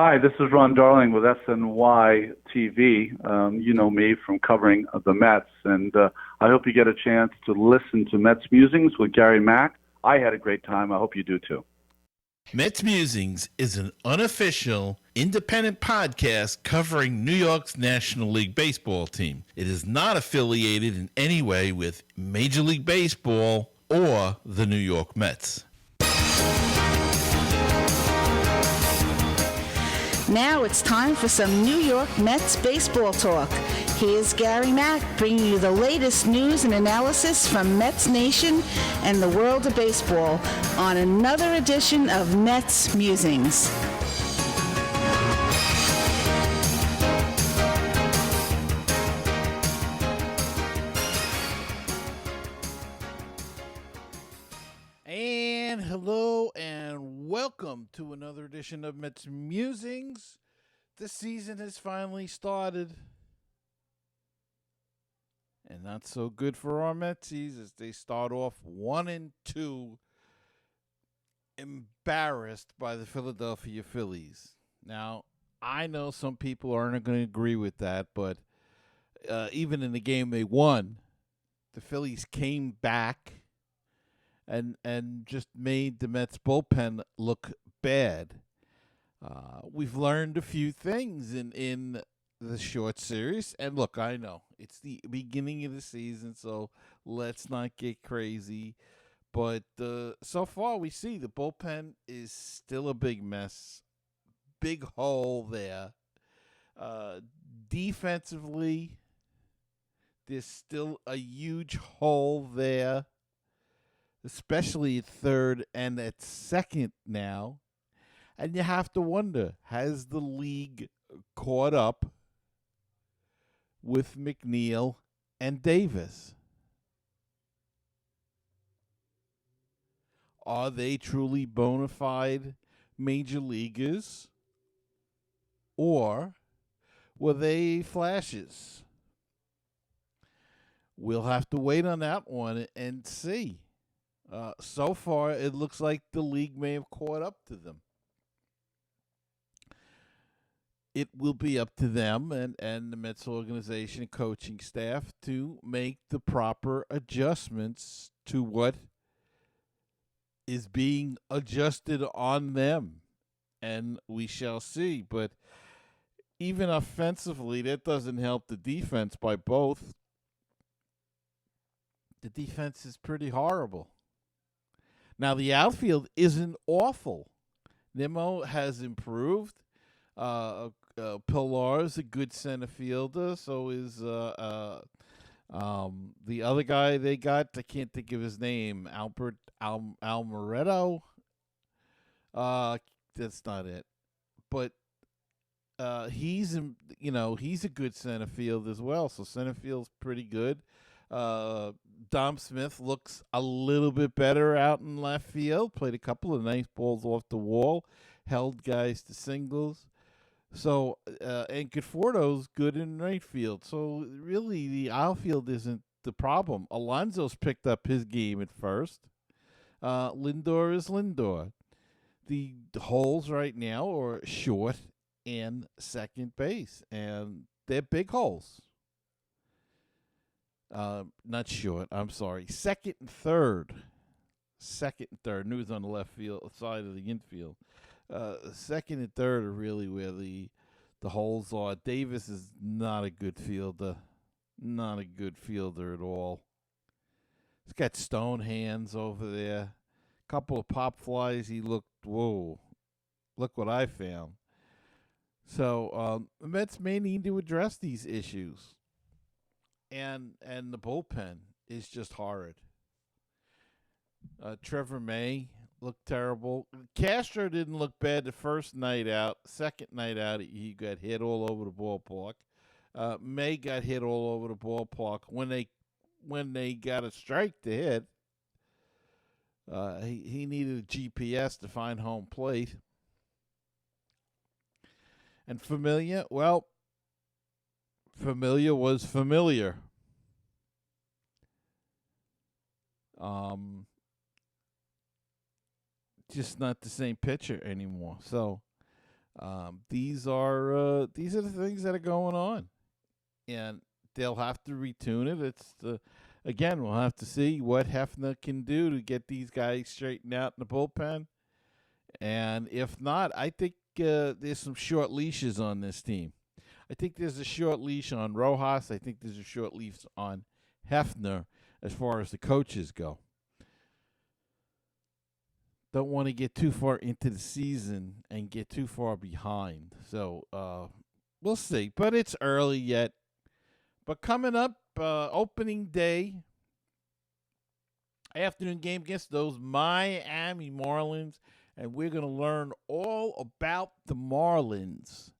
Hi, this is Ron Darling with SNY TV. You know me from covering the Mets, and I hope you get a chance to listen to MetsMusings with Gary Mack. I had a great time. I hope you do too. MetsMusings is an unofficial, independent podcast covering New York's National League Baseball team. It is not affiliated in any way with Major League Baseball or the New York Mets. Now it's time for some New York Mets baseball talk. Here's Gary Mack bringing you the latest news and analysis from Mets Nation and the world of baseball on another edition of Mets Musings. And hello and welcome to another edition of Mets Musings. The season has finally started. And not so good for our Metsies as they start off 1-2, embarrassed by the Philadelphia Phillies. Now, I know some people aren't going to agree with that, but even in the game they won, the Phillies came back and just made the Mets bullpen look bad. We've learned a few things in the short series. And look, I know it's the beginning of the season, so let's not get crazy. But so far we see the bullpen is still a big mess. Big hole there. Defensively, there's still a huge hole there, especially at third and at second now. And you have to wonder, has the league caught up with McNeil and Davis? Are they truly bona fide major leaguers? Or were they flashes? We'll have to wait on that one and see. So far, it looks like the league may have caught up to them. It will be up to them and the Mets organization and coaching staff to make the proper adjustments to what is being adjusted on them. And we shall see. But even offensively, that doesn't help the defense by both. The defense is pretty horrible. Now, the outfield isn't awful. Nimmo has improved. Pilar's a good center fielder. So is the other guy they got. I can't think of his name. Albert Almiretto. That's not it. But he's a good center field as well. So center field's pretty good. Dom Smith looks a little bit better out in left field. Played a couple of nice balls off the wall. Held guys to singles. So, and Conforto's good in right field. So, really, the outfield isn't the problem. Alonso's picked up his game at first. Lindor is Lindor. The holes right now are short and second base, and they're big holes. Not short, I'm sorry. Second and third. News on the left field side of the infield. Second and third are really where the holes are. Davis is not a good fielder. Not a good fielder at all. He's got stone hands over there. Couple of pop flies. He looked, whoa, look what I found. So the Mets may need to address these issues. And the bullpen is just horrid. Trevor May looked terrible. Castro didn't look bad the first night out. Second night out, he got hit all over the ballpark. May got hit all over the ballpark. When they got a strike to hit, he needed a GPS to find home plate. And Familia, well, Familia was familiar. Just not the same pitcher anymore. So These are the things that are going on, and they'll have to retune it. Again, we'll have to see what Hefner can do to get these guys straightened out in the bullpen. And if not, I think there's some short leashes on this team. I think there's a short leash on Rojas. I think there's a short leash on Hefner as far as the coaches go. Don't want to get too far into the season and get too far behind. So we'll see. But it's early yet. But coming up, opening day, afternoon game against those Miami Marlins. And we're going to learn all about the Marlins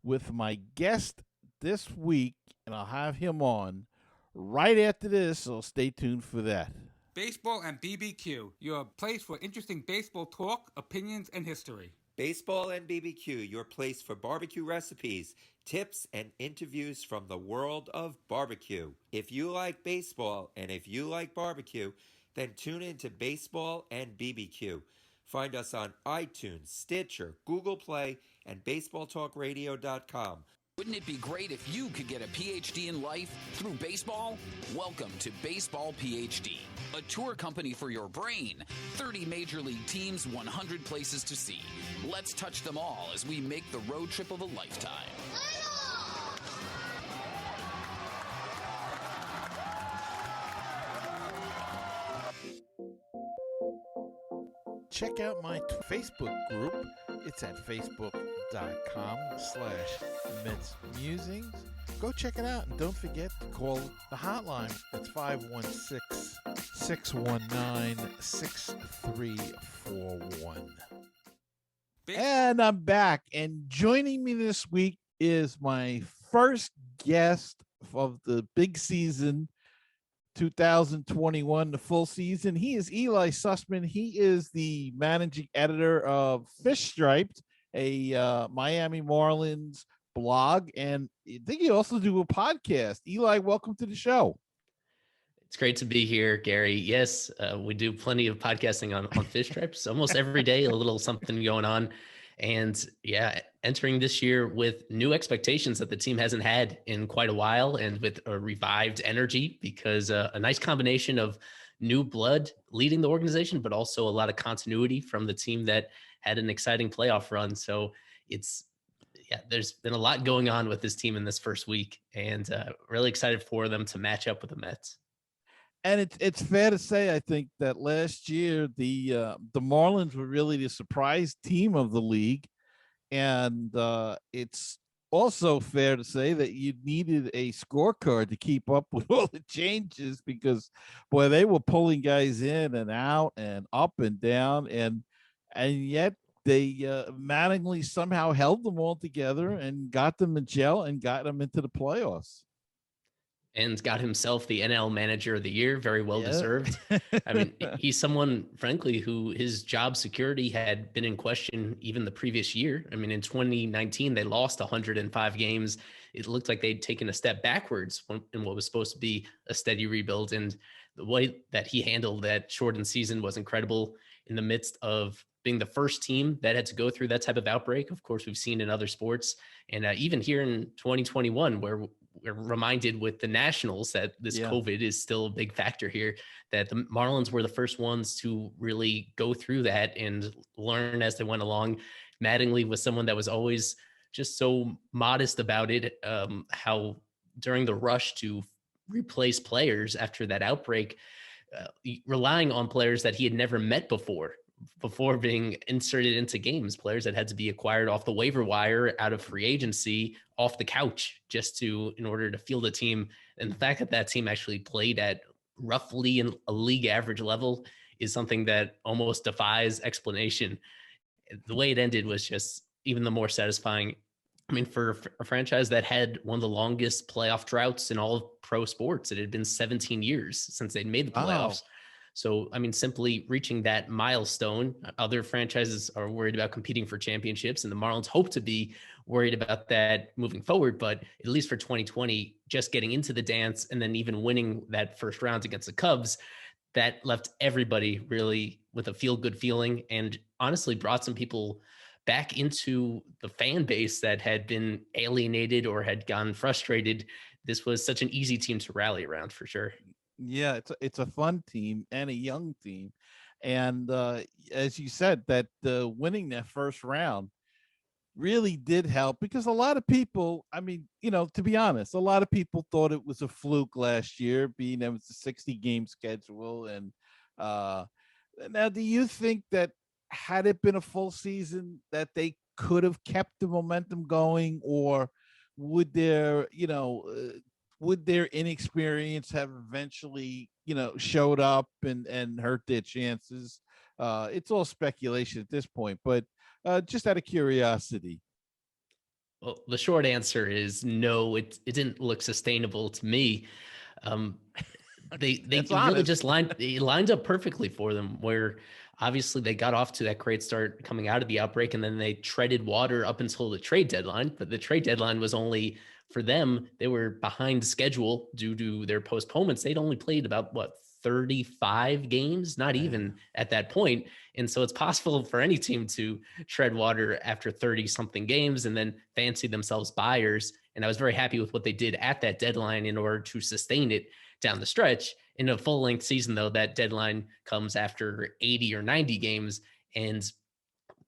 with my guest this week. And I'll have him on right after this, so stay tuned for that. Baseball and BBQ, your place for interesting baseball talk, opinions, and history. Baseball and BBQ, your place for barbecue recipes, tips, and interviews from the world of barbecue. If you like baseball and if you like barbecue, then tune in to Baseball and BBQ. Find us on iTunes, Stitcher, Google Play, and BaseballTalkRadio.com. Wouldn't it be great if you could get a PhD in life through baseball? Welcome to Baseball PhD, a tour company for your brain. 30 major league teams, 100 places to see. Let's touch them all as we make the road trip of a lifetime. Check out my Facebook group. It's at facebook.com/MetsMusings. Go check it out, and don't forget to call the hotline. It's 516-619-6341. And I'm back, and joining me this week is my first guest of the big season 2021, the full season. He is Eli Sussman. He is the managing editor of Fish Striped, a Miami Marlins blog, and I think you also do a podcast. Eli, welcome to the show. It's great to be here, Gary. Yes, we do plenty of podcasting on Fish Stripes. Almost every day, a little something going on. And yeah, entering this year with new expectations that the team hasn't had in quite a while, and with a revived energy, because a nice combination of new blood leading the organization, but also a lot of continuity from the team that had an exciting playoff run. So there's been a lot going on with this team in this first week, and really excited for them to match up with the Mets. And it's fair to say, I think, that last year the Marlins were really the surprise team of the league, and it's also fair to say that you needed a scorecard to keep up with all the changes, because, boy, they were pulling guys in and out and up and down, and yet they managingly somehow held them all together and got them in gel and got them into the playoffs. And got himself the NL Manager of the Year, very well deserved. I mean, he's someone, frankly, who his job security had been in question even the previous year. I mean, in 2019, they lost 105 games. It looked like they'd taken a step backwards in what was supposed to be a steady rebuild. And the way that he handled that shortened season was incredible, in the midst of being the first team that had to go through that type of outbreak. Of course, we've seen in other sports, and even here in 2021, where we're reminded with the Nationals that this COVID is still a big factor here, that the Marlins were the first ones to really go through that and learn as they went along. Mattingly was someone that was always just so modest about it, how during the rush to replace players after that outbreak, relying on players that he had never met before being inserted into games, players that had to be acquired off the waiver wire, out of free agency, off the couch, just in order to field a team. And the fact that that team actually played at roughly in a league average level is something that almost defies explanation. The way it ended was just even the more satisfying. I mean, for a franchise that had one of the longest playoff droughts in all of pro sports, it had been 17 years since they'd made the playoffs. Wow. So, I mean, simply reaching that milestone, other franchises are worried about competing for championships, and the Marlins hope to be worried about that moving forward. But at least for 2020, just getting into the dance and then even winning that first round against the Cubs, that left everybody really with a feel-good feeling, and honestly brought some people back into the fan base that had been alienated or had gotten frustrated. This was such an easy team to rally around for sure. Yeah, it's a fun team and a young team, and as you said, that winning that first round really did help because a lot of people, I mean, to be honest, a lot of people thought it was a fluke last year, being that it was a 60 game schedule. And uh, now, do you think that had it been a full season, that they could have kept the momentum going, or would would their inexperience have eventually, showed up and hurt their chances? It's all speculation at this point, but just out of curiosity. Well, the short answer is no. It didn't look sustainable to me. Um, they That's really honest. just lined up perfectly for them. Where obviously they got off to that great start coming out of the outbreak, and then they treaded water up until the trade deadline. But the trade deadline was only for them. They were behind schedule due to their postponements. They'd only played about 35 games, not even at that point. And so it's possible for any team to tread water after 30 something games and then fancy themselves buyers. And I was very happy with what they did at that deadline in order to sustain it down the stretch. In a full length season, though, that deadline comes after 80 or 90 games. And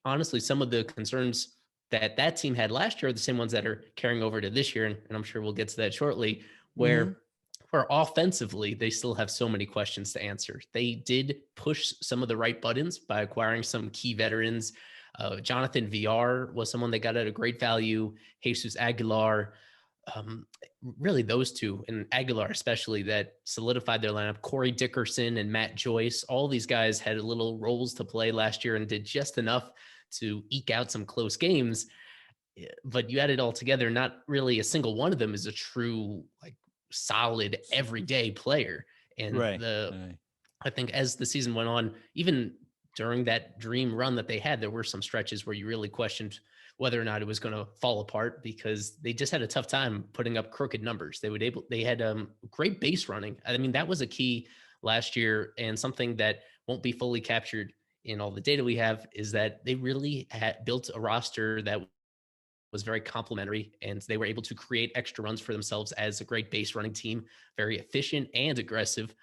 honestly, some of the concerns that team had last year are the same ones that are carrying over to this year. And I'm sure we'll get to that shortly, where offensively, they still have so many questions to answer. They did push some of the right buttons by acquiring some key veterans. Jonathan VR was someone that got at a great value. Jesus Aguilar, really those two, and Aguilar especially, that solidified their lineup. Corey Dickerson and Matt Joyce, all these guys had little roles to play last year and did just enough to eke out some close games. But you add it all together, not really a single one of them is a true solid everyday player. And I think as the season went on, even during that dream run that they had, there were some stretches where you really questioned whether or not it was going to fall apart because they just had a tough time putting up crooked numbers. They had great base running. I mean, that was a key last year, and something that won't be fully captured in all the data we have is that they really had built a roster that was very complimentary, and they were able to create extra runs for themselves as a great base running team, very efficient and aggressive.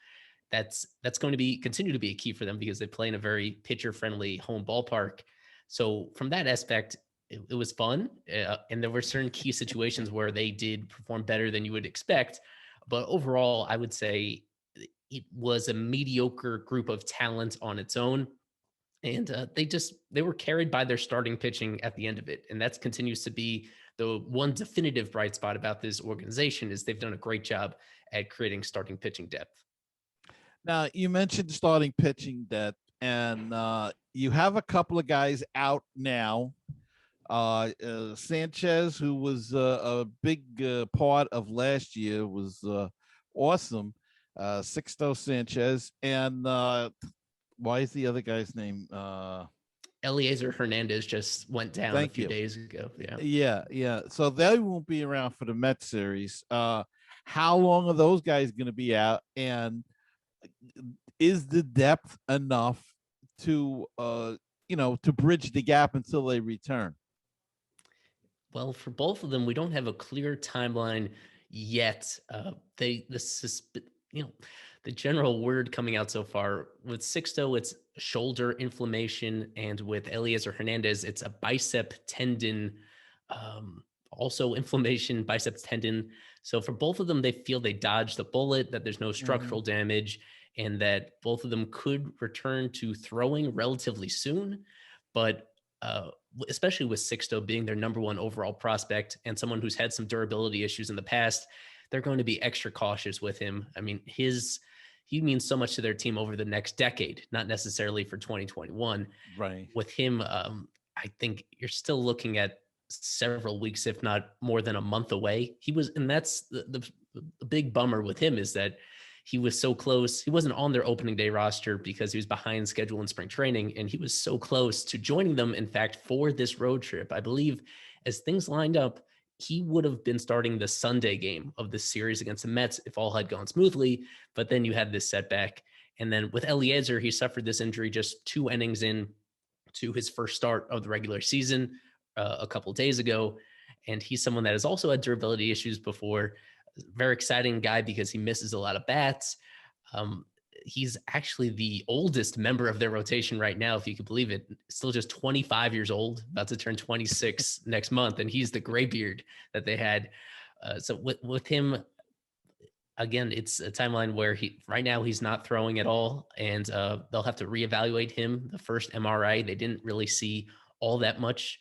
That's going to continue to be a key for them because they play in a very pitcher friendly home ballpark. So from that aspect, it was fun. And there were certain key situations where they did perform better than you would expect. But overall, I would say it was a mediocre group of talent on its own. And they were carried by their starting pitching at the end of it. And that continues to be the one definitive bright spot about this organization is they've done a great job at creating starting pitching depth. Now, you mentioned starting pitching depth, and you have a couple of guys out now. Sanchez, who was a big part of last year, was awesome. Sixto Sanchez, and why is the other guy's name? Eliezer Hernandez just went down a few days ago. Yeah. So they won't be around for the Mets series. How long are those guys going to be out? And is the depth enough to to bridge the gap until they return? Well, for both of them, we don't have a clear timeline yet. The general word coming out so far with Sixto, it's shoulder inflammation, and with Eliezer Hernandez, it's a bicep tendon, also inflammation, bicep tendon. So for both of them, they feel they dodged the bullet, that there's no structural damage, and that both of them could return to throwing relatively soon. But especially with Sixto being their number one overall prospect and someone who's had some durability issues in the past, they're going to be extra cautious with him. I mean, he means so much to their team over the next decade, not necessarily for 2021. Right. With him, I think you're still looking at several weeks, if not more than a month away. And that's the big bummer with him is that he was so close. He wasn't on their opening day roster because he was behind schedule in spring training, and he was so close to joining them, in fact, for this road trip. I believe as things lined up, he would have been starting the Sunday game of this series against the Mets if all had gone smoothly, but then you had this setback. And then with Eliezer, he suffered this injury just 2 innings in to his first start of the regular season a couple of days ago. And he's someone that has also had durability issues before. Very exciting guy because he misses a lot of bats. He's actually the oldest member of their rotation right now, if you could believe it. Still just 25 years old, about to turn 26 next month. And he's the graybeard that they had. So with him, again, it's a timeline where right now he's not throwing at all. And they'll have to reevaluate him. The first MRI, they didn't really see all that much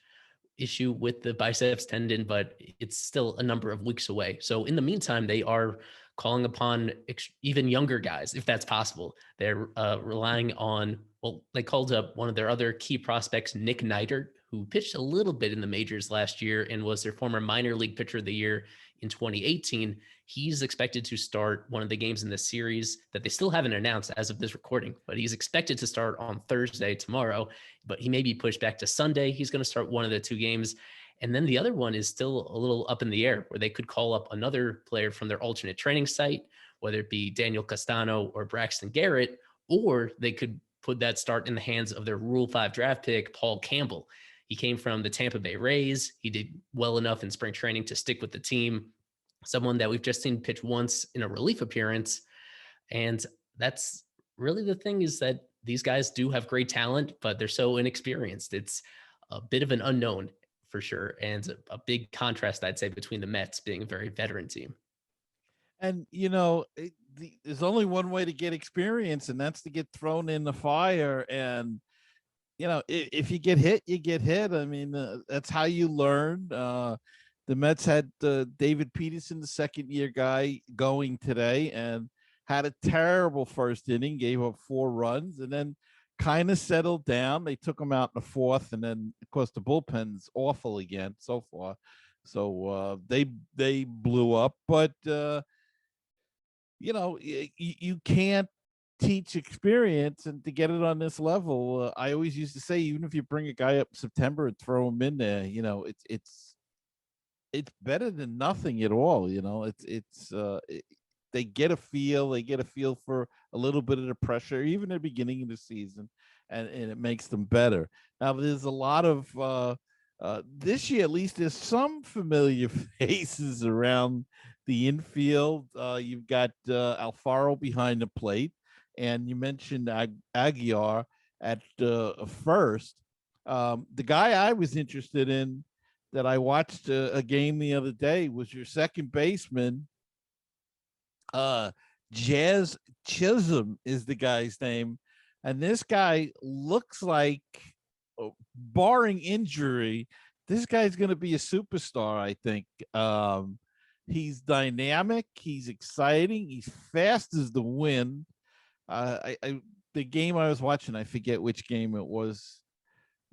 issue with the biceps tendon, but it's still a number of weeks away. So in the meantime, they are calling upon even younger guys, if that's possible. They're relying on, well, they called up one of their other key prospects, Nick Neidert, who pitched a little bit in the majors last year and was their former minor league pitcher of the year in 2018. He's expected to start one of the games in the series that they still haven't announced as of this recording, but he's expected to start on Thursday, tomorrow, but he may be pushed back to Sunday. He's going to start one of the two games. And then the other one is still a little up in the air, where they could call up another player from their alternate training site, whether it be Daniel Castano or Braxton Garrett, or they could put that start in the hands of their Rule 5 draft pick, Paul Campbell. He came from the Tampa Bay Rays. He did well enough in spring training to stick with the team. Someone that we've just seen pitch once in a relief appearance. And that's really the thing, is that these guys do have great talent, but they're so inexperienced. It's a bit of an unknown for sure. And a big contrast, I'd say, between the Mets being a very veteran team. And, there's only one way to get experience, and that's to get thrown in the fire. And, if you get hit, you get hit. I mean, that's how you learn. The Mets had David Peterson, the second-year guy, going today, and had a terrible first inning, gave up 4 runs, and then kind of settled down. They took him out in the 4th, and then, of course, the bullpen's awful again so far. So they blew up. But, you can't teach experience, and to get it on this level, I always used to say, even if you bring a guy up in September and throw him in there, it's better than nothing at all. They get a feel for a little bit of the pressure, even at the beginning of the season, and it makes them better. Now, there's a lot of this year, at least, there's some familiar faces around the infield. You've got Alfaro behind the plate, and you mentioned Aguiar at first. The guy I was interested in, that I watched a game the other day, was your second baseman. Jazz Chisholm is the guy's name. And this guy looks like, barring injury, this guy's going to be a superstar, I think. He's dynamic. He's exciting. He's fast as the wind. The game I was watching, I forget which game it was.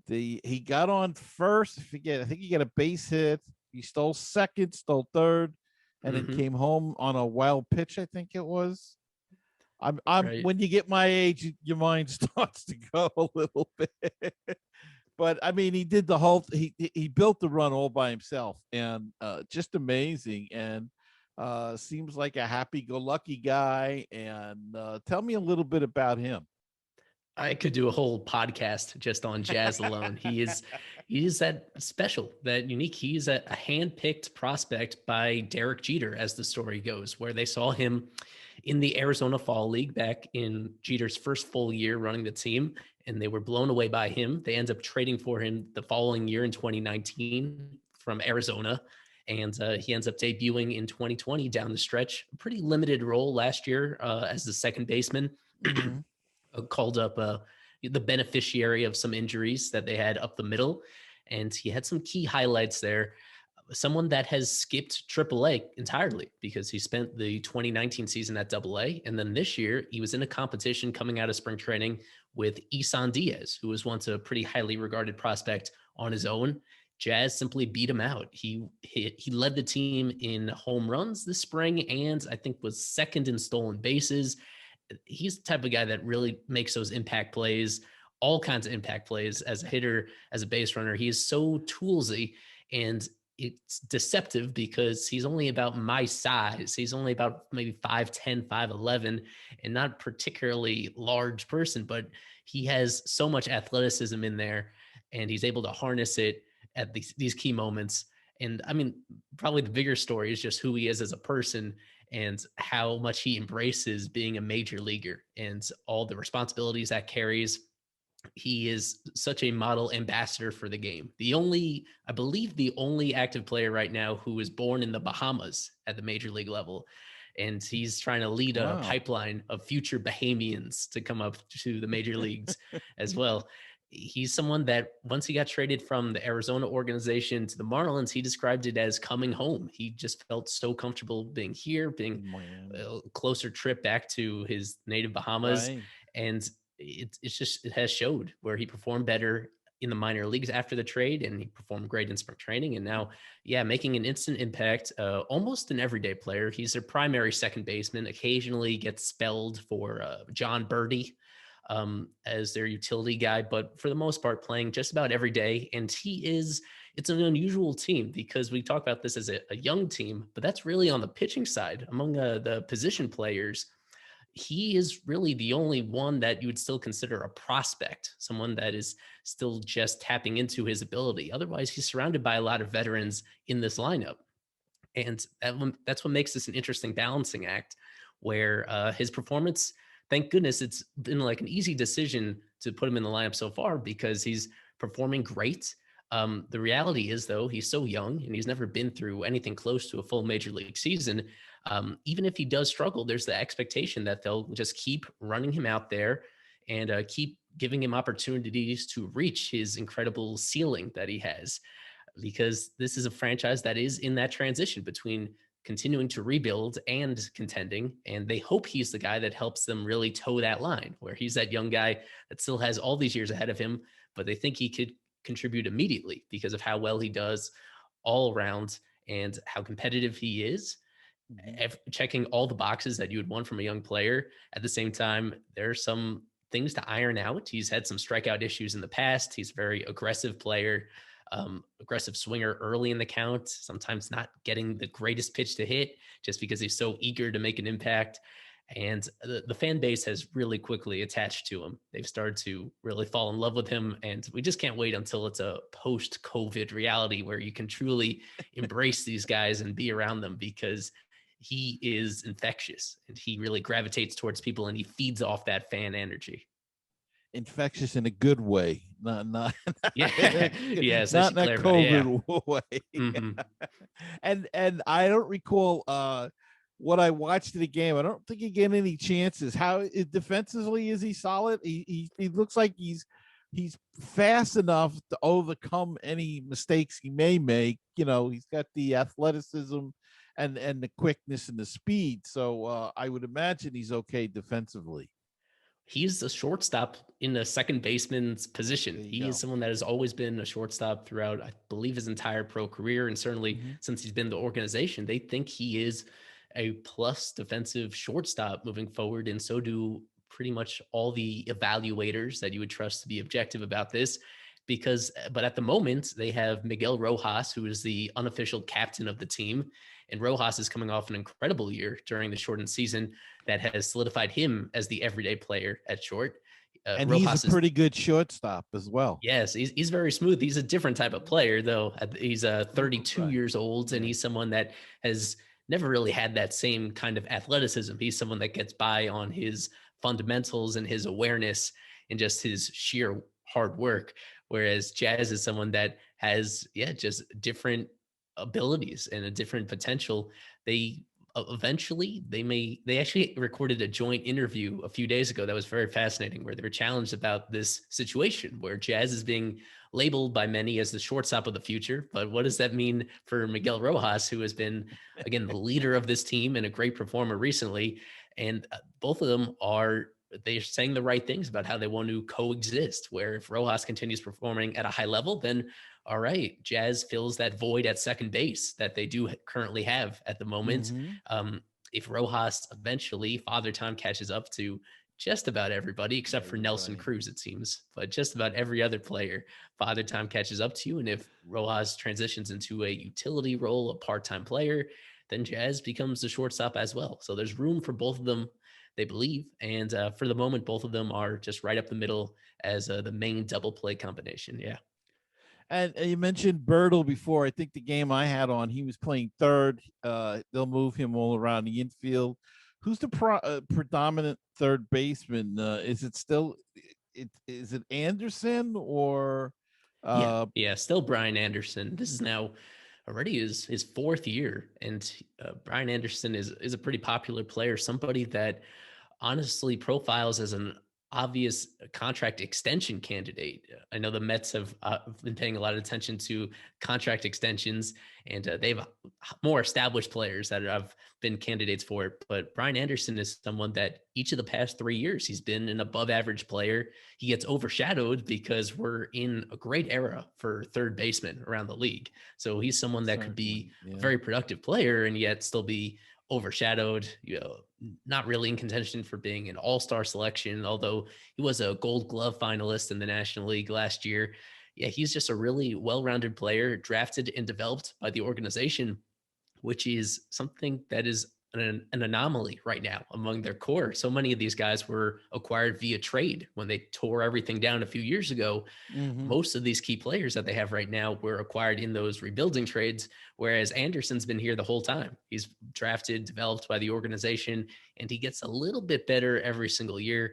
He got on first. I think he got a base hit. He stole second, stole third, and then came home on a wild pitch, I think it was. I'm right. When you get my age, your mind starts to go a little bit. But I mean, he did the whole. He built the run all by himself, and just amazing. And seems like a happy-go-lucky guy. And tell me a little bit about him. I could do a whole podcast just on Jazz alone. He is that special, that unique. He's a hand-picked prospect by Derek Jeter, as the story goes, where they saw him in the Arizona Fall League back in Jeter's first full year running the team, and they were blown away by him. They end up trading for him the following year in 2019 from Arizona, and he ends up debuting in 2020 down the stretch. A pretty limited role last year as the second baseman. Called up the beneficiary of some injuries that they had up the middle. And he had some key highlights there. Someone that has skipped AAA entirely because he spent the 2019 season at AA. And then this year, he was in a competition coming out of spring training with Isan Diaz, who was once a pretty highly regarded prospect on his own. Jazz simply beat him out. He led the team in home runs this spring, and I think was second in stolen bases. He's the type of guy that really makes those impact plays, all kinds of impact plays as a hitter, as a base runner. He is so toolsy. And it's deceptive because he's only about my size. He's only about maybe 5'10", 5'11", and not particularly large person, but he has so much athleticism in there, and he's able to harness it at these key moments. And I mean, probably the bigger story is just who he is as a person and how much he embraces being a major leaguer and all the responsibilities that carries. He is such a model ambassador for the game. I believe the only active player right now who is born in the Bahamas at the major league level. And he's trying to lead a pipeline of future Bahamians to come up to the major leagues as well. He's someone that once he got traded from the Arizona organization to the Marlins, he described it as coming home. He just felt so comfortable being here, being a closer trip back to his native Bahamas. Right. And it has showed where he performed better in the minor leagues after the trade, and he performed great in spring training. And now, making an instant impact, almost an everyday player. He's their primary second baseman, occasionally gets spelled for John Birdie as their utility guy, but for the most part playing just about every day. And it's an unusual team because we talk about this as a young team, but that's really on the pitching side. Among the position players, he is really the only one that you would still consider a prospect, someone that is still just tapping into his ability. Otherwise, he's surrounded by a lot of veterans in this lineup. And that's what makes this an interesting balancing act where his performance, thank goodness, it's been like an easy decision to put him in the lineup so far because he's performing great. The reality is, though, he's so young and he's never been through anything close to a full major league season. Even if he does struggle, there's the expectation that they'll just keep running him out there and keep giving him opportunities to reach his incredible ceiling that he has, because this is a franchise that is in that transition between continuing to rebuild and contending. And they hope he's the guy that helps them really toe that line, where he's that young guy that still has all these years ahead of him, but they think he could contribute immediately because of how well he does all around and how competitive he is. Checking all the boxes that you would want from a young player. At the same time, there are some things to iron out. He's had some strikeout issues in the past. He's a very aggressive player, aggressive swinger early in the count, sometimes not getting the greatest pitch to hit just because he's so eager to make an impact. And the fan base has really quickly attached to him. They've started to really fall in love with him. And we just can't wait until it's a post-COVID reality where you can truly embrace these guys and be around them, because he is infectious and he really gravitates towards people and he feeds off that fan energy. Infectious in a good way, not yes, not in a COVID way. Mm-hmm. And I don't recall what I watched of the game. I don't think he get any chances. How defensively is he solid? He looks like he's fast enough to overcome any mistakes he may make. He's got the athleticism and the quickness and the speed. So I would imagine he's okay defensively. He's a shortstop in a second baseman's position. He is someone that has always been a shortstop throughout, I believe, his entire pro career. And certainly since he's been in the organization, they think he is a plus defensive shortstop moving forward. And so do pretty much all the evaluators that you would trust to be objective about this. But at the moment, they have Miguel Rojas, who is the unofficial captain of the team. And Rojas is coming off an incredible year during the shortened season that has solidified him as the everyday player at short. And Rojas he's a pretty good shortstop as well. Yes, he's very smooth. He's a different type of player, though. He's 32 years old, and he's someone that has never really had that same kind of athleticism. He's someone that gets by on his fundamentals and his awareness and just his sheer hard work. Whereas Jazz is someone that has, just different abilities and a different potential. They actually recorded a joint interview a few days ago that was very fascinating, where they were challenged about this situation where Jazz is being labeled by many as the shortstop of the future. But what does that mean for Miguel Rojas, who has been, again, the leader of this team and a great performer recently? And both of them they're saying the right things about how they want to coexist, where if Rojas continues performing at a high level, then all right, Jazz fills that void at second base that they do currently have at the moment. If Rojas eventually, Father Time, catches up to just about everybody except for Nelson Everybody. Cruz, it seems, but just about every other player. Father Time catches up to you. And if Rojas transitions into a utility role, a part-time player, then Jazz becomes the shortstop as well. So there's room for both of them, they believe. And for the moment, both of them are just right up the middle as the main double play combination. Yeah. And you mentioned Bertle before. I think the game I had on, he was playing third. They'll move him all around the infield. Who's the predominant third baseman? Is it still is it Anderson or Yeah, still Brian Anderson. This is now already his fourth year, and Brian Anderson is a pretty popular player, somebody that honestly profiles as an obvious contract extension candidate. I know the Mets have been paying a lot of attention to contract extensions, and they've more established players that have been candidates for it. But Brian Anderson is someone that each of the past 3 years, he's been an above average player. He gets overshadowed because we're in a great era for third basemen around the league. So he's someone that could be a very productive player and yet still be overshadowed, not really in contention for being an all-star selection, although he was a Gold Glove finalist in the National League last year. Yeah, he's just a really well-rounded player, drafted and developed by the organization, which is something that is an anomaly right now among their core. So many of these guys were acquired via trade when they tore everything down a few years ago. Most of these key players that they have right now were acquired in those rebuilding trades, whereas Anderson's been here the whole time. He's drafted, developed by the organization, and he gets a little bit better every single year.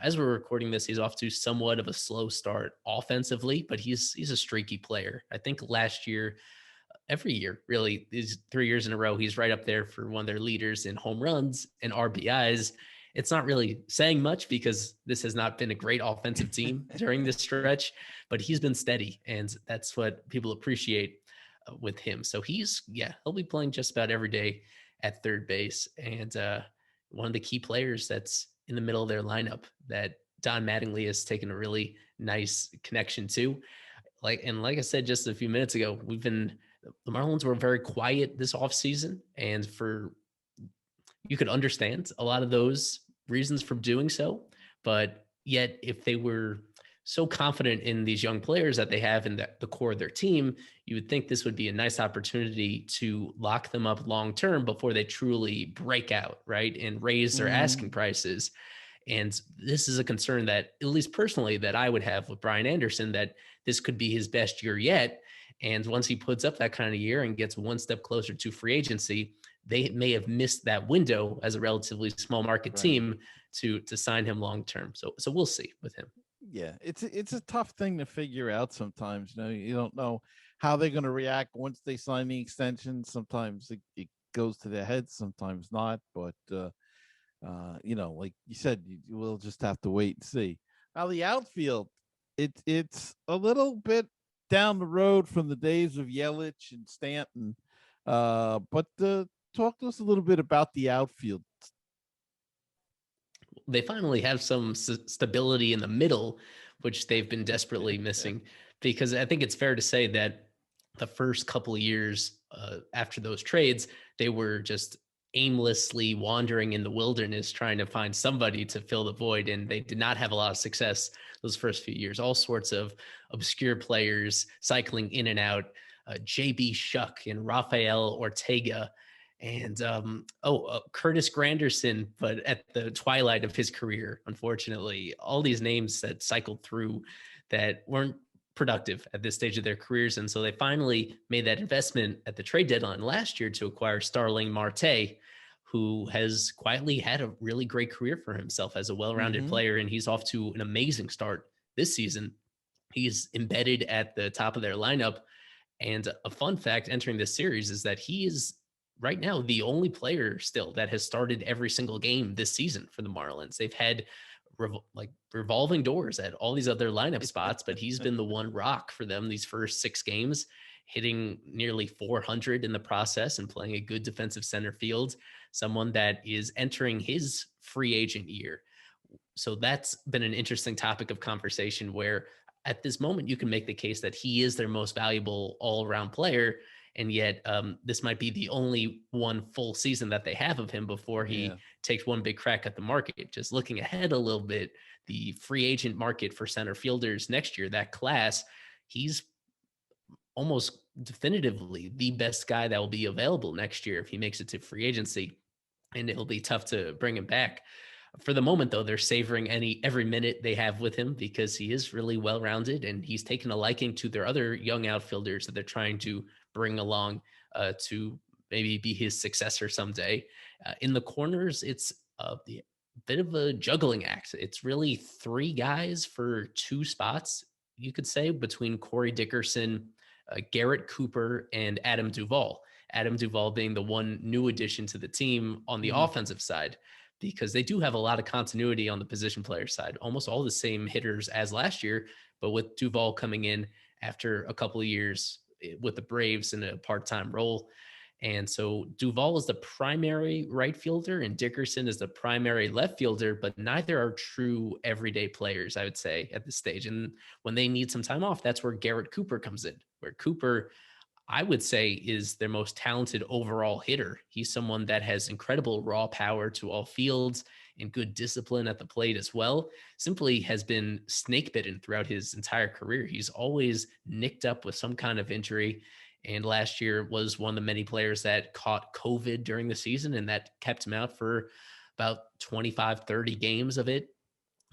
As we're recording this, he's off to somewhat of a slow start offensively, but he's a streaky player. I think last year, every year, really, these 3 years in a row, he's right up there for one of their leaders in home runs and RBIs. It's not really saying much because this has not been a great offensive team during this stretch, but he's been steady, and that's what people appreciate with him. So he'll be playing just about every day at third base, and one of the key players that's in the middle of their lineup that Don Mattingly has taken a really nice connection to. Like I said just a few minutes ago, the Marlins were very quiet this offseason, and you could understand a lot of those reasons for doing so. But yet, if they were so confident in these young players that they have in the core of their team, you would think this would be a nice opportunity to lock them up long term before they truly break out, right? And raise their asking prices. And this is a concern that, at least personally, that I would have with Brian Anderson, that this could be his best year yet. And once he puts up that kind of year and gets one step closer to free agency, they may have missed that window as a relatively small market team to sign him long term. So we'll see with him. Yeah, it's a tough thing to figure out sometimes. You don't know how they're going to react once they sign the extension. Sometimes it goes to their heads, sometimes not. But like you said, we'll just have to wait and see. Now the outfield, it's a little bit down the road from the days of Yelich and Stanton. But talk to us a little bit about the outfield. They finally have some stability in the middle, which they've been desperately missing, because I think it's fair to say that the first couple of years after those trades, they were just aimlessly wandering in the wilderness trying to find somebody to fill the void, and they did not have a lot of success those first few years. All sorts of obscure players cycling in and out, JB Shuck and Rafael Ortega, and Curtis Granderson, but at the twilight of his career, unfortunately. All these names that cycled through that weren't productive at this stage of their careers. And so they finally made that investment at the trade deadline last year to acquire Starling Marte, who has quietly had a really great career for himself as a well-rounded player. And he's off to an amazing start this season. He's embedded at the top of their lineup. And a fun fact entering this series is that he is right now the only player still that has started every single game this season for the Marlins. They've had revolving doors at all these other lineup spots, but he's been the one rock for them these first 6 games, hitting nearly 400 in the process and playing a good defensive center field, someone that is entering his free agent year. So that's been an interesting topic of conversation, where at this moment you can make the case that he is their most valuable all-around player. And yet this might be the only one full season that they have of him before he takes one big crack at the market. Just looking ahead a little bit, the free agent market for center fielders next year, that class, he's almost definitively the best guy that will be available next year if he makes it to free agency. And it'll be tough to bring him back. For the moment, though, they're savoring every minute they have with him because he is really well-rounded and he's taken a liking to their other young outfielders that they're trying to bring along to maybe be his successor someday. In the corners, it's a bit of a juggling act. It's really three guys for two spots, you could say, between Corey Dickerson, Garrett Cooper, and Adam Duvall. Adam Duvall being the one new addition to the team on the offensive side, because they do have a lot of continuity on the position player side, almost all the same hitters as last year, but with Duvall coming in after a couple of years with the Braves in a part-time role. And so Duvall is the primary right fielder and Dickerson is the primary left fielder, but neither are true everyday players, I would say, at this stage. And when they need some time off, that's where Garrett Cooper comes in, where Cooper, I would say, is their most talented overall hitter. He's someone that has incredible raw power to all fields and good discipline at the plate as well. Simply has been snake bitten throughout his entire career. He's always nicked up with some kind of injury. And last year was one of the many players that caught COVID during the season, and that kept him out for about 25, 30 games of it.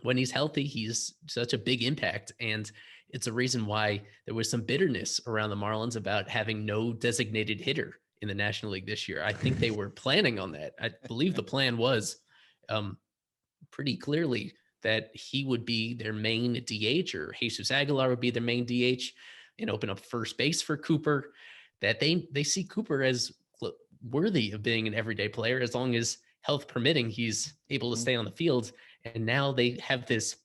When he's healthy, he's such a big impact. And it's a reason why there was some bitterness around the Marlins about having no designated hitter in the National League this year. I think they were planning on that. I believe the plan was pretty clearly that he would be their main DH, or Jesus Aguilar would be their main DH and open up first base for Cooper, that they see Cooper as worthy of being an everyday player as long as health permitting, he's able to stay on the field. And now they have this,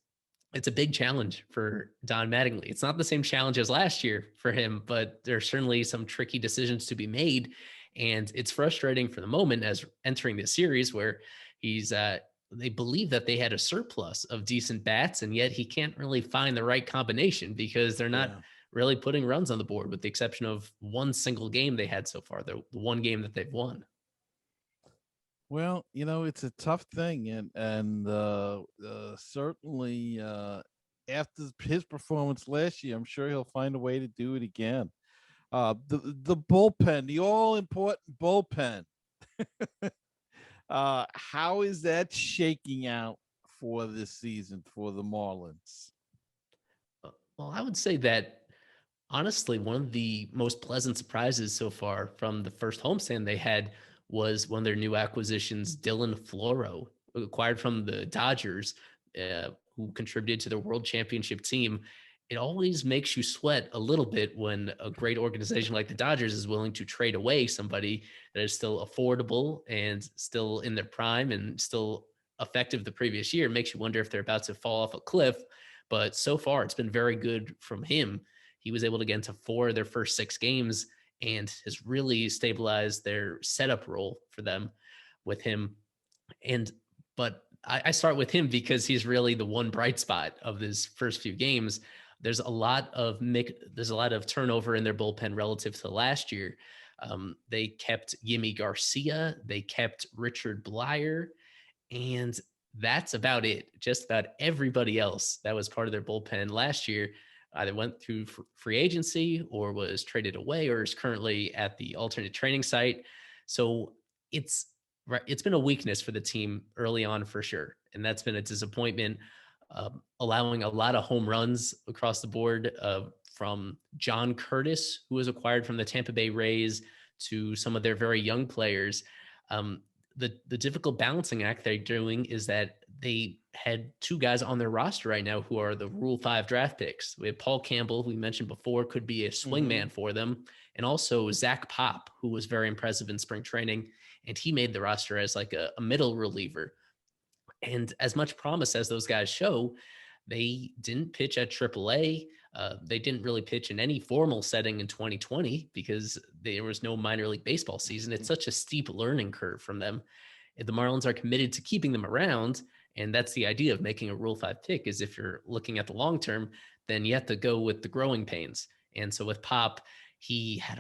it's a big challenge for Don Mattingly. It's not the same challenge as last year for him, but there's certainly some tricky decisions to be made. And it's frustrating for the moment as entering this series where they believe that they had a surplus of decent bats, and yet he can't really find the right combination because they're not really putting runs on the board, with the exception of one single game they had so far, the one game that they've won. Well, it's a tough thing, and certainly after his performance last year, I'm sure he'll find a way to do it again. The bullpen, the all important bullpen. How is that shaking out for this season for the Marlins? Well, I would say that honestly, one of the most pleasant surprises so far from the first homestand they had was one of their new acquisitions, Dylan Floro, acquired from the Dodgers, who contributed to their World Championship team. It always makes you sweat a little bit when a great organization like the Dodgers is willing to trade away somebody that is still affordable and still in their prime and still effective the previous year. It makes you wonder if they're about to fall off a cliff. But so far, it's been very good from him. He was able to get into 4 of their first 6 games and has really stabilized their setup role for them with him. But I start with him because he's really the one bright spot of this first few games. There's a lot of turnover in their bullpen relative to last year. They kept Yimi Garcia, they kept Richard Blyer, and that's about it. Just about everybody else that was part of their bullpen last year either went through free agency or was traded away or is currently at the alternate training site. So it's been a weakness for the team early on for sure. And that's been a disappointment, allowing a lot of home runs across the board from John Curtis, who was acquired from the Tampa Bay Rays, to some of their very young players. The difficult balancing act they're doing is that they had 2 guys on their roster right now who are the Rule 5 draft picks. We have Paul Campbell, who we mentioned before, could be a swingman for them, and also Zach Pop, who was very impressive in spring training, and he made the roster as like a middle reliever. And as much promise as those guys show, they didn't pitch at AAA. They didn't really pitch in any formal setting in 2020 because there was no minor league baseball season. It's such a steep learning curve from them. If the Marlins are committed to keeping them around, and that's the idea of making a Rule 5 pick, is if you're looking at the long term, then you have to go with the growing pains. And so with Pop, he had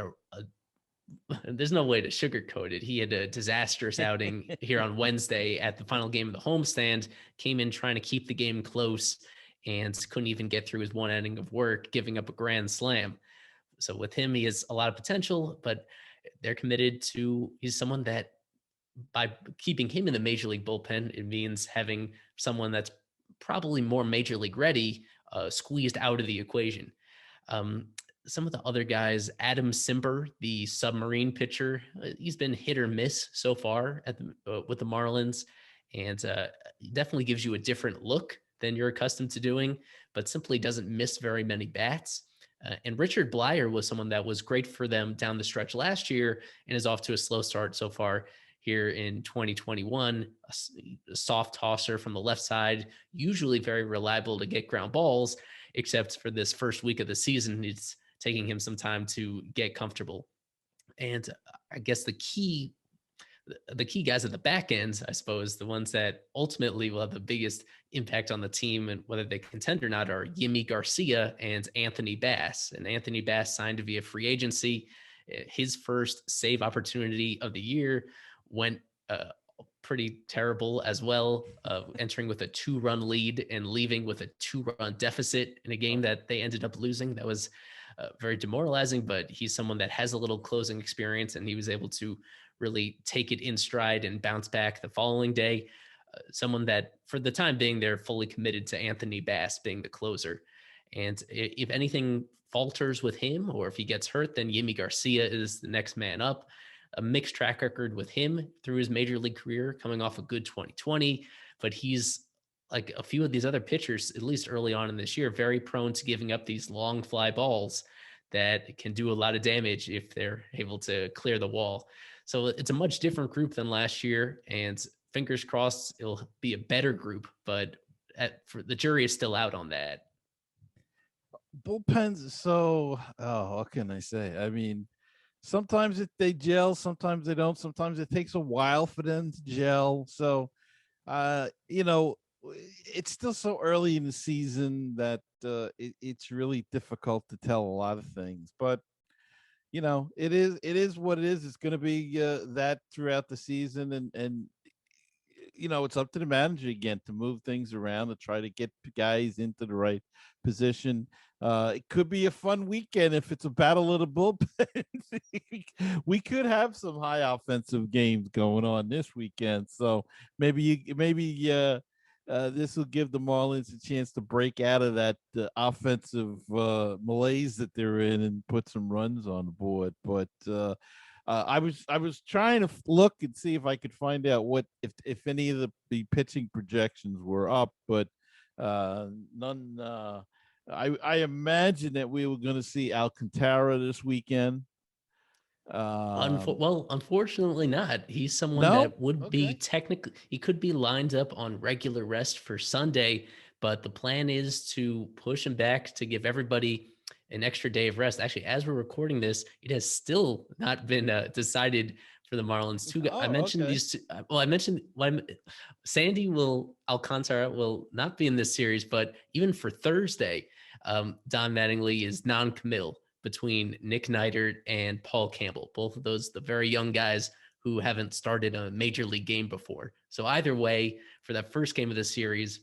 there's no way to sugarcoat it. He had a disastrous outing here on Wednesday at the final game of the homestand, came in trying to keep the game close and couldn't even get through his one inning of work, giving up a grand slam. So with him, he has a lot of potential, but they're committed to, he's someone that by keeping him in the major league bullpen, it means having someone that's probably more major league ready squeezed out of the equation. Um, some of the other guys, Adam Simber, the submarine pitcher, he's been hit or miss so far with the Marlins, and definitely gives you a different look than you're accustomed to doing, but simply doesn't miss very many bats. And Richard Blyer was someone that was great for them down the stretch last year and is off to a slow start so far here in 2021. A soft tosser from the left side, usually very reliable to get ground balls, except for this first week of the season. It's taking him some time to get comfortable. And I guess the key guys at the back end, I suppose, the ones that ultimately will have the biggest impact on the team and whether they contend or not, are Yimi Garcia and Anthony Bass. And Anthony Bass signed via free agency. His first save opportunity of the year went pretty terrible as well, entering with a 2-run lead and leaving with a 2-run deficit in a game that they ended up losing. That was very demoralizing, but he's someone that has a little closing experience, and he was able to really take it in stride and bounce back the following day. Someone that, for the time being, they're fully committed to Anthony Bass being the closer. And if anything falters with him, or if he gets hurt, then Yimi Garcia is the next man up. A mixed track record with him through his major league career, coming off a good 2020, but he's like a few of these other pitchers, at least early on in this year, very prone to giving up these long fly balls that can do a lot of damage if they're able to clear the wall. So it's a much different group than last year, and fingers crossed it'll be a better group, but for the jury is still out on that. Bullpens, so, what can I say? I mean, sometimes they gel, sometimes they don't. Sometimes it takes a while for them to gel. So, it's still so early in the season that it's really difficult to tell a lot of things. But it is what it is. It's going to be that throughout the season, and it's up to the manager again to move things around, to try to get guys into the right position. It could be a fun weekend if it's a battle of the bullpens. We could have some high offensive games going on this weekend. So maybe this will give the Marlins a chance to break out of that offensive malaise that they're in and put some runs on the board. But I was trying to look and see if I could find out what if any of the pitching projections were up, but none. I imagine that we were going to see Alcantara this weekend. Unfortunately not. He's someone that would be technically, he could be lined up on regular rest for Sunday, but the plan is to push him back to give everybody an extra day of rest. Actually, as we're recording this, it has still not been decided for the Marlins. I mentioned these two. I mentioned Alcantara will not be in this series, but even for Thursday, Don Mattingly is non-committal between Nick Neidert and Paul Campbell. Both of those, the very young guys who haven't started a major league game before. So either way, for that first game of the series,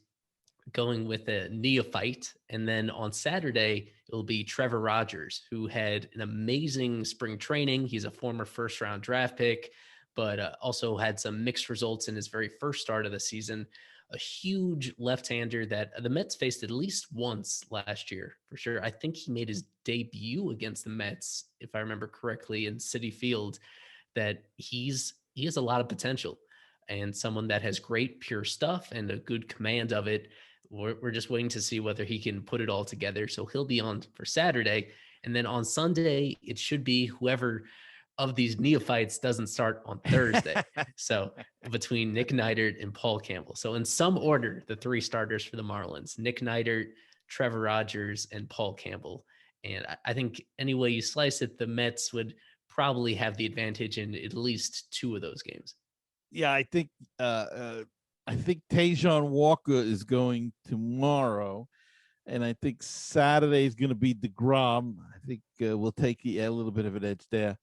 going with a neophyte. And then on Saturday, it'll be Trevor Rogers, who had an amazing spring training. He's a former first-round draft pick, but also had some mixed results in his very first start of the season. A huge left-hander that the Mets faced at least once last year, for sure. I think he made his debut against the Mets, if I remember correctly, in Citi Field. That he has a lot of potential, and someone that has great pure stuff and a good command of it. We're just waiting to see whether he can put it all together. So he'll be on for Saturday, and then on Sunday it should be whoever of these neophytes doesn't start on Thursday. So between Nick Neidert and Paul Campbell. So in some order, the three starters for the Marlins: Nick Neidert, Trevor Rogers, and Paul Campbell. And I think any way you slice it, the Mets would probably have the advantage in at least two of those games. Yeah, I think Tajon Walker is going tomorrow, and I think Saturday is going to be DeGrom. I think we'll take a little bit of an edge there.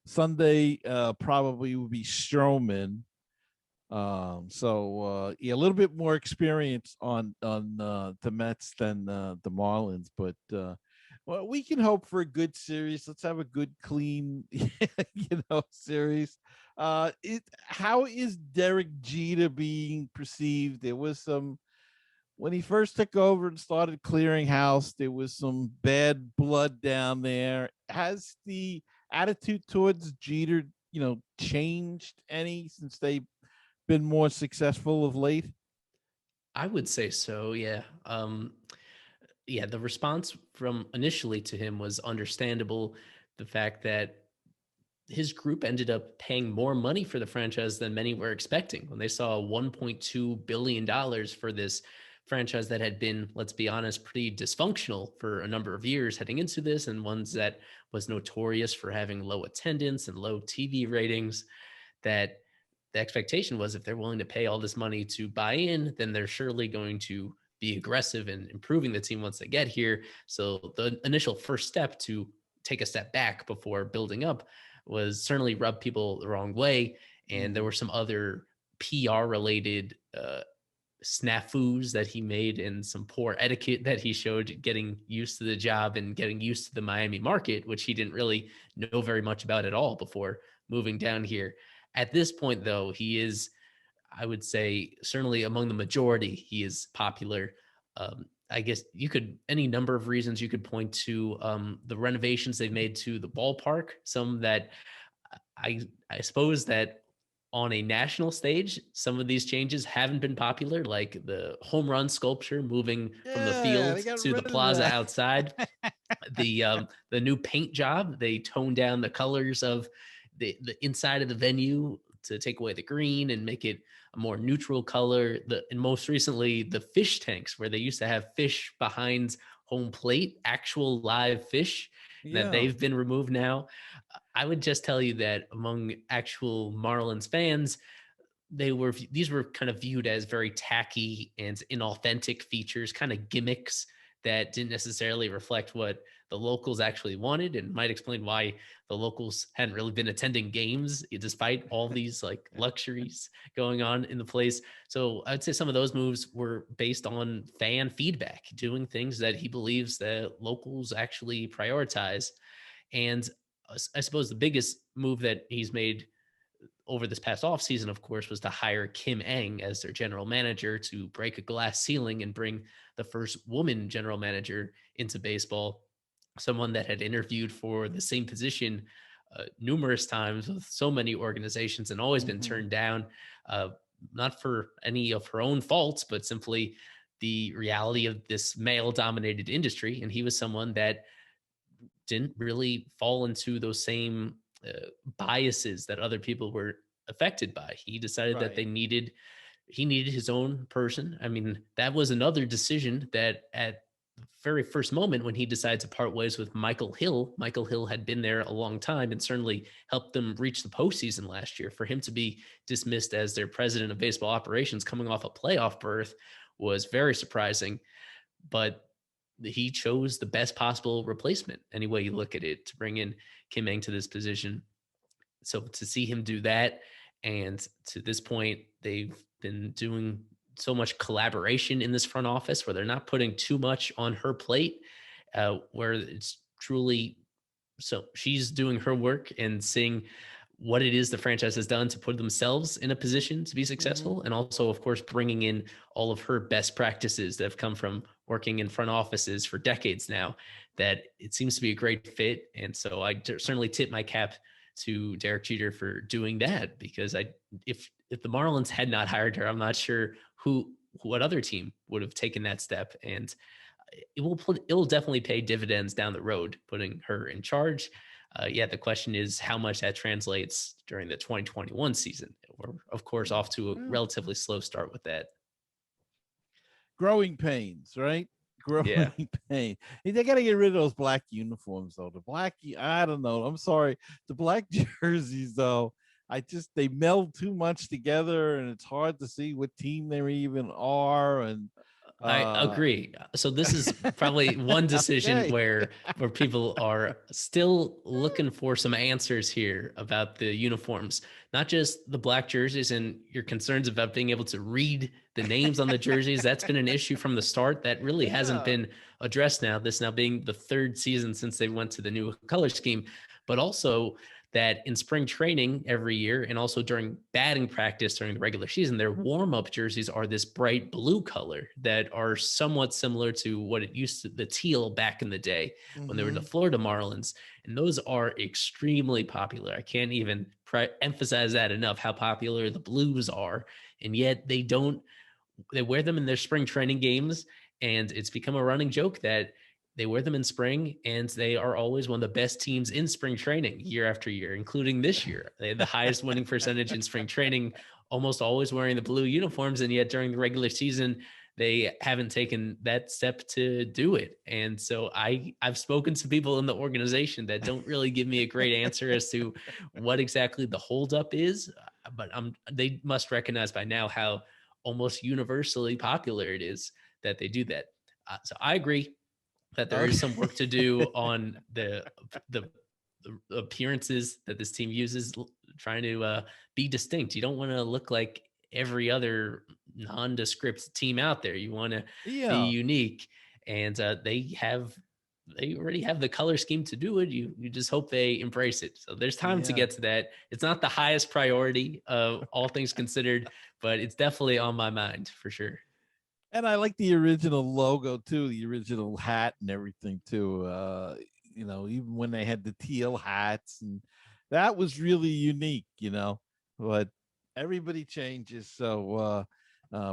Sunday probably will be Stroman. Yeah, a little bit more experience on the Mets than the Marlins, but well, we can hope for a good series. Let's have a good, clean, series. How is Derek Jeter being perceived? There was some when he first took over and started clearing house. There was some bad blood down there. Has the attitude towards Jeter, changed any since they been more successful of late? I would say so, yeah. Yeah, the response from initially to him was understandable. The fact that his group ended up paying more money for the franchise than many were expecting when they saw $1.2 billion for this franchise that had been, let's be honest, pretty dysfunctional for a number of years heading into this, and ones that was notorious for having low attendance and low TV ratings. That the expectation was if they're willing to pay all this money to buy in, then they're surely going to be aggressive in improving the team once they get here. So the initial first step to take a step back before building up was certainly rubbed people the wrong way. And there were some other PR related snafus that he made and some poor etiquette that he showed getting used to the job and getting used to the Miami market, which he didn't really know very much about at all before moving down here. At this point, though, he is, I would say, certainly among the majority, he is popular. I guess any number of reasons you could point to the renovations they've made to the ballpark. Some that I suppose that on a national stage, some of these changes haven't been popular, like the home run sculpture moving from the field to the plaza outside. The new paint job, they toned down the colors of the inside of the venue to take away the green and make it a more neutral color. And most recently, the fish tanks, where they used to have fish behind home plate, actual live fish, that they've been removed now. I would just tell you that among actual Marlins fans, these were kind of viewed as very tacky and inauthentic features, kind of gimmicks that didn't necessarily reflect what the locals actually wanted, and might explain why the locals hadn't really been attending games despite all these like luxuries going on in the place. So I'd say some of those moves were based on fan feedback, doing things that he believes that locals actually prioritize. And I suppose the biggest move that he's made over this past offseason, of course, was to hire Kim Eng as their general manager to break a glass ceiling and bring the first woman general manager into baseball, someone that had interviewed for the same position numerous times with so many organizations and always been turned down, not for any of her own faults, but simply the reality of this male-dominated industry. And he was someone that didn't really fall into those same biases that other people were affected by. He decided that he needed his own person. I mean, that was another decision that at the very first moment when he decided to part ways with Michael Hill had been there a long time and certainly helped them reach the postseason last year. For him to be dismissed as their president of baseball operations coming off a playoff berth was very surprising, but he chose the best possible replacement, any way you look at it, to bring in Kim Eng to this position. So to see him do that, and to this point, they've been doing so much collaboration in this front office where they're not putting too much on her plate, where it's truly, so she's doing her work and seeing what it is the franchise has done to put themselves in a position to be successful. And also, of course, bringing in all of her best practices that have come from working in front offices for decades now, that it seems to be a great fit. And so I certainly tip my cap to Derek Jeter for doing that, because if the Marlins had not hired her, I'm not sure what other team would have taken that step. And it will definitely pay dividends down the road, putting her in charge. The question is how much that translates during the 2021 season. We're, of course, off to a relatively slow start with that. Growing pains, right? Growing pain. They got to get rid of those black uniforms, though. I don't know. I'm sorry. The black jerseys, though, they meld too much together, and it's hard to see what team they even are. And I agree. So this is probably one decision Okay. where people are still looking for some answers here about the uniforms, not just the black jerseys and your concerns about being able to read the names on the jerseys. That's been an issue from the start that really hasn't been addressed now. This now being the third season since they went to the new color scheme, but also that in spring training every year and also during batting practice during the regular season, their warm-up jerseys are this bright blue color that are somewhat similar to what it used to, the teal back in the day when they were the Florida Marlins. And those are extremely popular. I can't even emphasize that enough, how popular the blues are. And yet they wear them in their spring training games. And it's become a running joke that they wear them in spring, and they are always one of the best teams in spring training year after year, including this year. They had the highest winning percentage in spring training, almost always wearing the blue uniforms. And yet during the regular season, they haven't taken that step to do it. And so I've spoken to people in the organization that don't really give me a great answer as to what exactly the holdup is, but they must recognize by now how almost universally popular it is that they do that. So I agree that there is some work to do on the appearances that this team uses, trying to be distinct. You don't want to look like every other nondescript team out there. You want to be unique, and they already have the color scheme to do it. You just hope they embrace it. So there's time to get to that. It's not the highest priority of all things considered, but it's definitely on my mind for sure. And I like the original logo too, the original hat and everything too. Even when they had the teal hats, and that was really unique, but everybody changes. So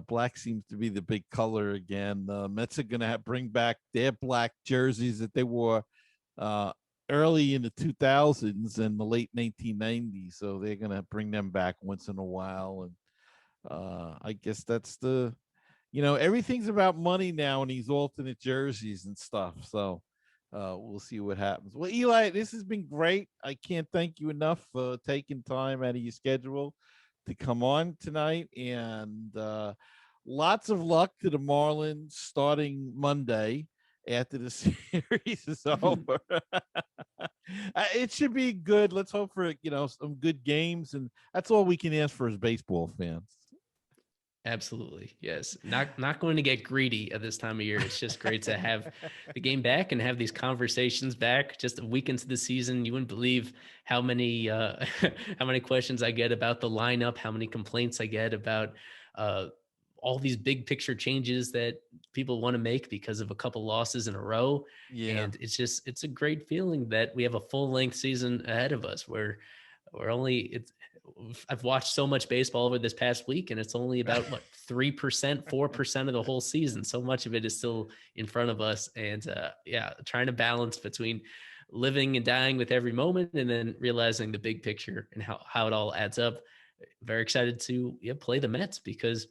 black seems to be the big color again. Mets are going to bring back their black jerseys that they wore early in the 2000s and the late 1990s. So they're going to bring them back once in a while. And I guess that's everything's about money now in these alternate jerseys and stuff. So we'll see what happens. Well, Eli, this has been great. I can't thank you enough for taking time out of your schedule to come on tonight. And lots of luck to the Marlins starting Monday after the series is over. It should be good. Let's hope for some good games, and that's all we can ask for as baseball fans. Absolutely. Yes. Not going to get greedy at this time of year. It's just great to have the game back and have these conversations back just a week into the season. You wouldn't believe how many questions I get about the lineup, how many complaints I get about all these big picture changes that people want to make because of a couple losses in a row. Yeah. And it's a great feeling that we have a full length season ahead of us where I've watched so much baseball over this past week, and it's only about 3%, 4% of the whole season. So much of it is still in front of us. And trying to balance between living and dying with every moment and then realizing the big picture and how it all adds up. Very excited to play the Mets, because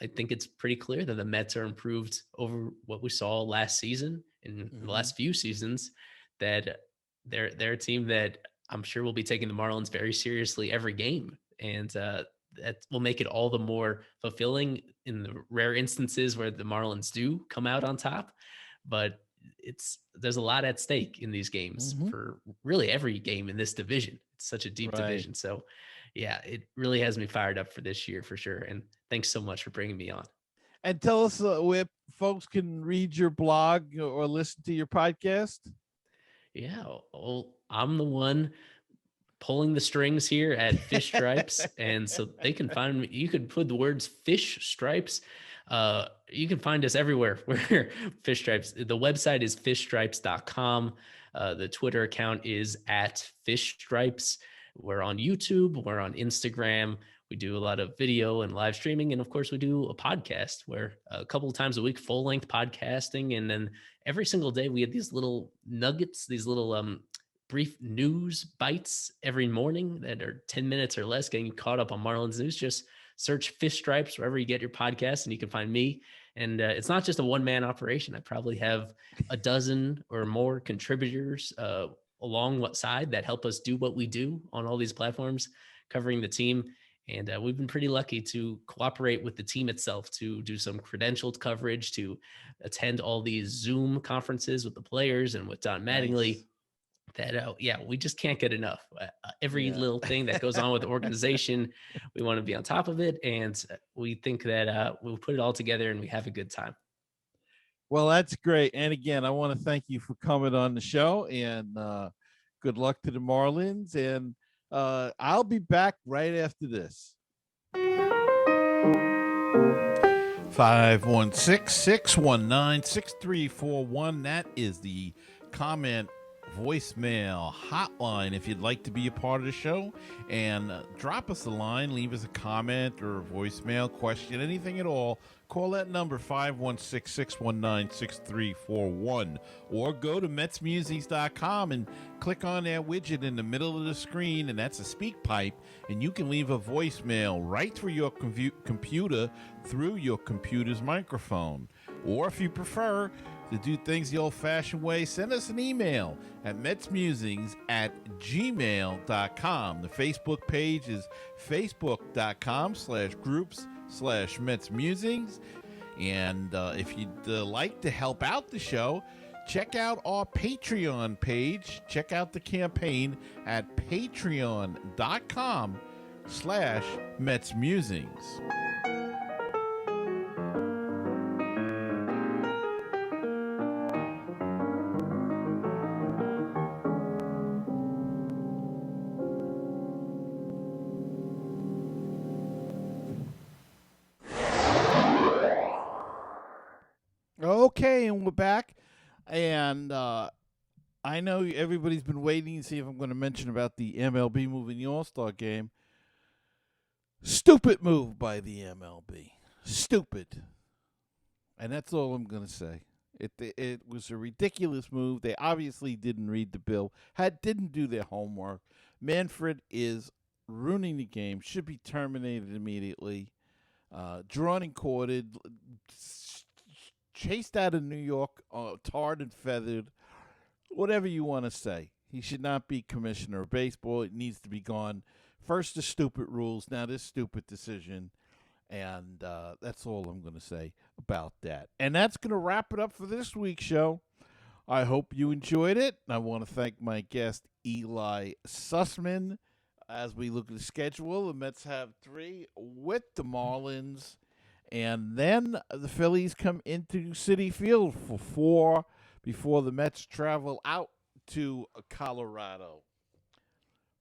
I think it's pretty clear that the Mets are improved over what we saw last season and the last few seasons, that they're a team that I'm sure we'll be taking the Marlins very seriously every game. And that will make it all the more fulfilling in the rare instances where the Marlins do come out on top. But there's a lot at stake in these games for really every game in this division. It's such a deep division. So yeah, it really has me fired up for this year for sure. And thanks so much for bringing me on. And tell us where folks can read your blog or listen to your podcast. Yeah, well, I'm the one pulling the strings here at Fish Stripes. And so they can find me. You could put the words Fish Stripes. You can find us everywhere where Fish Stripes. The website is fishstripes.com. The Twitter account is @fishstripes. We're on YouTube. We're on Instagram. We do a lot of video and live streaming. And of course, we do a podcast where a couple of times a week, full length podcasting. And then every single day we have these little nuggets, these little brief news bites every morning that are 10 minutes or less, getting caught up on Marlins news. Just search Fish Stripes wherever you get your podcast and you can find me. And it's not just a one-man operation. I probably have a dozen or more contributors along what side that help us do what we do on all these platforms, covering the team. And we've been pretty lucky to cooperate with the team itself to do some credentialed coverage, to attend all these Zoom conferences with the players and with Don Mattingly. Nice. That we just can't get enough. Every Yeah. little thing that goes on with the organization, we want to be on top of it, and we think that we'll put it all together and we have a good time. Well, that's great. And again, I want to thank you for coming on the show, and good luck to the Marlins. And I'll be back right after this. 516-619-6341. That is the comment voicemail hotline if you'd like to be a part of the show, and drop us a line, leave us a comment or a voicemail, question, anything at all. Call that number, 516-619-6341, or go to MetsMusings.com and click on that widget in the middle of the screen, and that's a speak pipe, and you can leave a voicemail right through your computer through your computer's microphone. Or if you prefer to do things the old-fashioned way, send us an email at metsmusings@gmail.com. The Facebook page is facebook.com/groups/MetsMusings. And if you'd like to help out the show, check out our Patreon page. Check out the campaign at patreon.com/MetsMusings. Okay, and we're back, and I know everybody's been waiting to see if I'm going to mention about the MLB moving the All-Star game. Stupid move by the MLB. Stupid. And that's all I'm going to say. It was a ridiculous move. They obviously didn't read the bill, didn't do their homework. Manfred is ruining the game, should be terminated immediately, drawn and quartered, chased out of New York, tarred and feathered, whatever you want to say. He should not be commissioner of baseball. It needs to be gone. First, the stupid rules, now this stupid decision. And that's all I'm going to say about that. And that's going to wrap it up for this week's show. I hope you enjoyed it. I want to thank my guest, Eli Sussman. As we look at the schedule, the Mets have 3 with the Marlins. And then the Phillies come into Citi Field for 4 before the Mets travel out to Colorado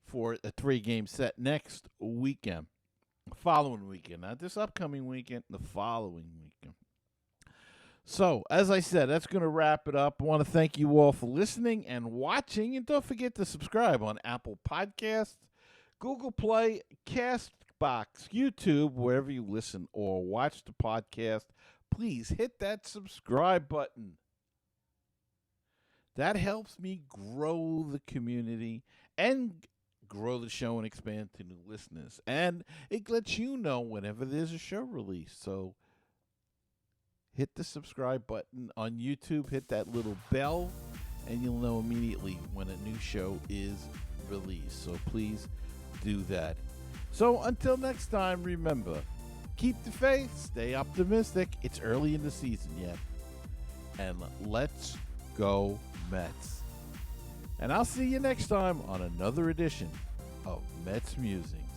for a 3-game set next weekend. Following weekend. Not this upcoming weekend, the following weekend. So, as I said, that's going to wrap it up. I want to thank you all for listening and watching. And don't forget to subscribe on Apple Podcasts, Google Play, Castbox, YouTube, wherever you listen or watch the podcast. Please hit that subscribe button. That helps me grow the community and grow the show and expand to new listeners. And it lets you know whenever there's a show released. So hit the subscribe button on YouTube, hit that little bell, and you'll know immediately when a new show is released. So please do that. So until next time, remember, keep the faith, stay optimistic. It's early in the season yet. And let's go Mets. And I'll see you next time on another edition of Mets Musings.